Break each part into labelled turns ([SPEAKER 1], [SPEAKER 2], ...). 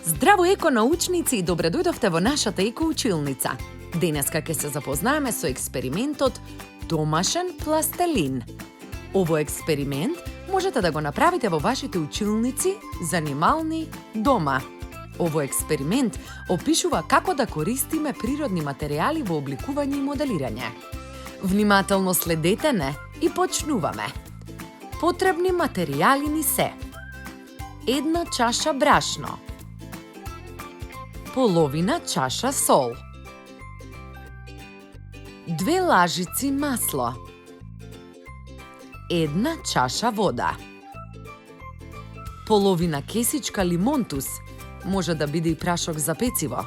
[SPEAKER 1] Здраво еконаучници и добре дојдовте во нашата екоучилница. Денеска ќе се запознаеме со експериментот домашен пластелин. Овој експеримент можете да го направите во вашите училници занимални дома. Овој експеримент опишува како да користиме природни материјали во обликување и моделирање. Внимателно следете не и почнуваме. Потребни материјали ни се: 1 чаша брашно, половина чаша сол, 2 лажици масло, 1 чаша вода, половина кесичка лимонтус, може да биде и прашок за пециво,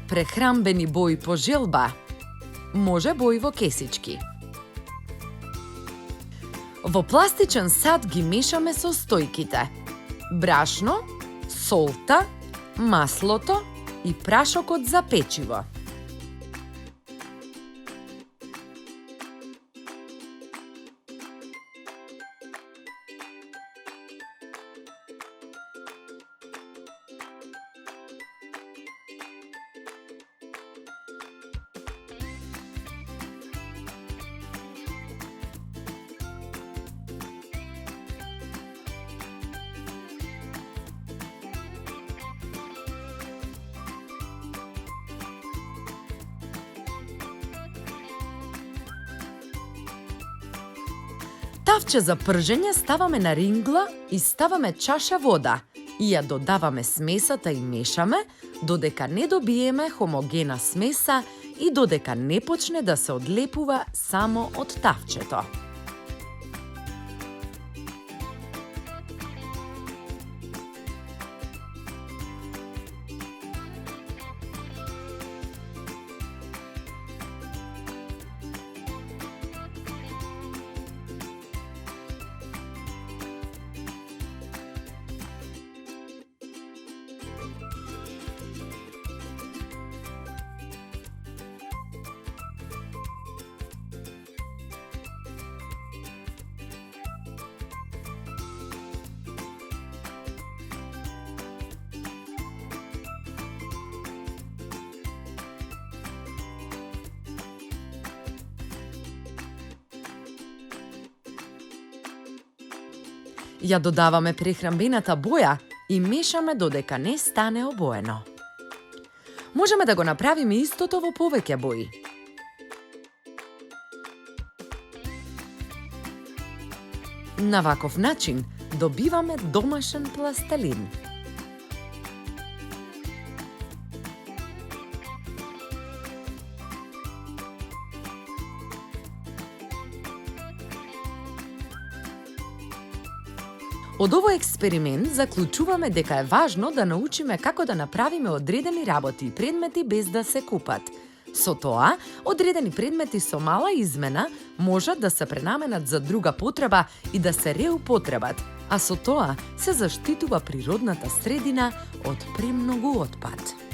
[SPEAKER 1] прехранбени бои по желба, може бои во кесички. Во пластичен сад ги мешаме состојките: брашно, солта, маслото и прашокот за печиво. Тавче за пржење ставаме на рингла и ставаме чаша вода и ја додаваме смесата и мешаме додека не добиеме хомогена смеса и додека не почне да се одлепува само од тавчето. Ја додаваме прехранбената боја и мешаме додека не стане обоено. Можеме да го направиме истото во повеќе бои. На ваков начин добиваме домашен пластелин. Од овој експеримент заклучуваме дека е важно да научиме како да направиме одредени работи и предмети без да се купат. Со тоа, одредени предмети со мала измена можат да се пренаменат за друга потреба и да се реупотребат, а со тоа се заштитува природната средина од премногу отпад.